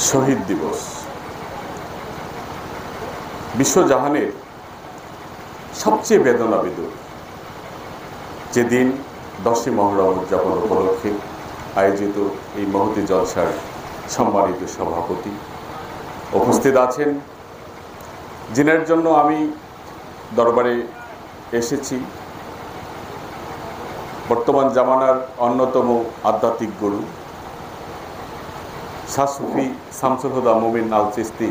শহীদ দিবস বিশ্বজাহানের সবচেয়ে বেদনাবিধুর যেদিন 10ই মহরম উদযাপন উপলক্ষে আয়োজিত এই মহতী জলসার সম্মানিত সভাপতি উপস্থিত আছেন, যিনার জন্য আমি দরবারে এসেছি। বর্তমান জামানার অন্যতম আধ্যাত্মিক গুরু শাহ সুফি শামসুল হুদা মুমিন আল চিশতি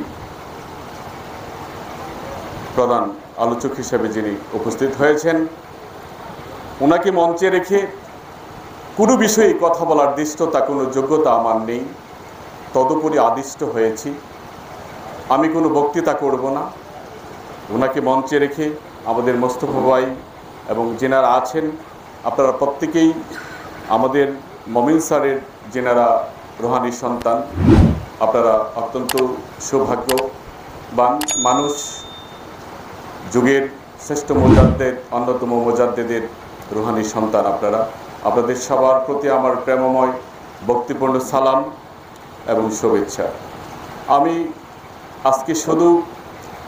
প্রধান আলোচক হিসেবে যিনি উপস্থিত হয়েছেন, ওনাকে মঞ্চে রেখে কোনো বিষয়ে কথা বলার দৃষ্টতা কোনো যোগ্যতা আমার নেই। তদুপরি আদিষ্ট হয়েছি, আমি কোনো বক্তৃতা করব না। ওনাকে মঞ্চে রেখে আমাদের মোস্তফা ভাই এবং যেনারা আছেন, আপনারা প্রত্যেকেই আমাদের মমিন স্যারের যেনারা রুহানি সন্তান, আপনারা অত্যন্ত সৌভাগ্যবান মানুষ। যুগের শ্রেষ্ঠ মুজাদ্দেদ, অন্যতম মুজাদ্দেদের রুহানি সন্তান আপনারা। আপনাদের সবার প্রতি আমার প্রেমময় ভক্তিপূর্ণ সালাম এবং শুভেচ্ছা। আমি আজকে শুধু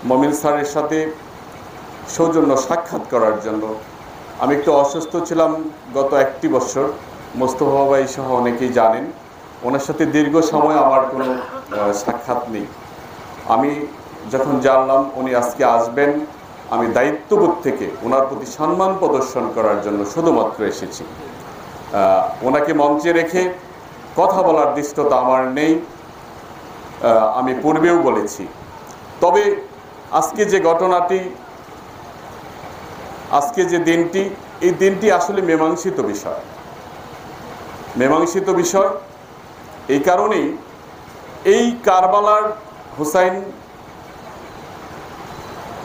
মমিন স্যারের সাথে সৌজন্য সাক্ষাৎ করার জন্য, আমি একটু অসুস্থ ছিলাম গত 1 বছর, মোস্তফা ভাই সহ অনেকেই জানেন। ওনার সাথে দীর্ঘ সময় আমার কোনো সাক্ষাৎ নেই। আমি যখন জানলাম উনি আজকে আসবেন, আমি দায়িত্ববোধ থেকে ওনার প্রতি সম্মান প্রদর্শন করার জন্য শুধুমাত্র এসেছি। ওনাকে মঞ্চে রেখে কথা বলার দৃষ্টতা আমার নেই, আমি পূর্বেও বলেছি। তবে আজকে যে ঘটনাটি, আজকে যে দিনটি, এই দিনটি আসলে মীমাংসিত বিষয়। মীমাংসিত বিষয় এই কারণেই, এই কারবালার হুসাইন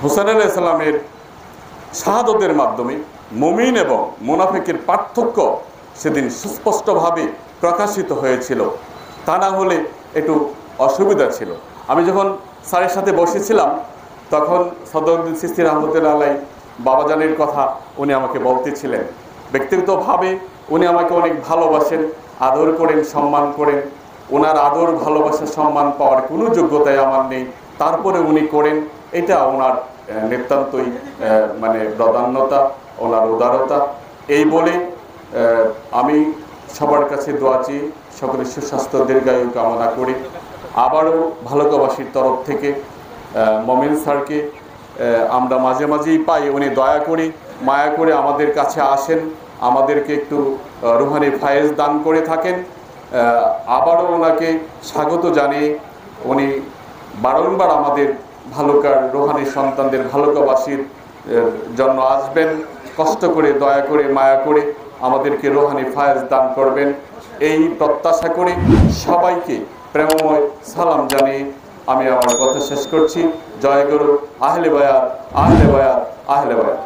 আলাইহিস সালামের শাহাদতের মাধ্যমে মুমিন এবং মুনাফিকের পার্থক্য সেদিন সুস্পষ্টভাবে প্রকাশিত হয়েছিল। তা না হলে একটু অসুবিধা ছিল। আমি যখন স্যারের সাথে বসেছিলাম, তখন সদরুদ্দিন চিশতি রহমতুল্লাহ আলাইহি বাবাজানের কথা উনি আমাকে বলতেছিলেন। ব্যক্তিগতভাবে উনি আমাকে অনেক ভালোবাসেন, আদর করেন, সম্মান করেন। ওনার আদর, ভালোবাসা, সম্মান পাওয়ার কোনো যোগ্যতাই আমার নেই, তারপরে উনি করেন। এটা ওনার নিতান্তই প্রাধান্যতা, ওনার উদারতা। এই বলে আমি সবার কাছে দোয়া চেয়ে সকলের সুস্বাস্থ্য দীর্ঘায়ু কামনা করি। আবারও ভালুকাবাসীর তরফ থেকে মমিন স্যারকে আমরা মাঝে মাঝেই পাই, উনি দয়া করে, মায়া করে আমাদের কাছে আসেন, আমাদেরকে একটু রুহানি ফায়েজ দান করে থাকেন। আবারও ওনাকে স্বাগত জানিয়ে উনি বারংবার আমাদের ভালুকার রুহানি সন্তানদের, ভালুকাবাসীর জন্য আসবেন, কষ্ট করে, দয়া করে, মায়া করে আমাদেরকে রুহানি ফায়েজ দান করবেন, এই প্রত্যাশা করে সবাইকে প্রেমময় সালাম জানিয়ে আমি আমার কথা শেষ করছি। জয় গুরু, আহলে বায়াত, আহলে বায়াত, আহলে বায়াত।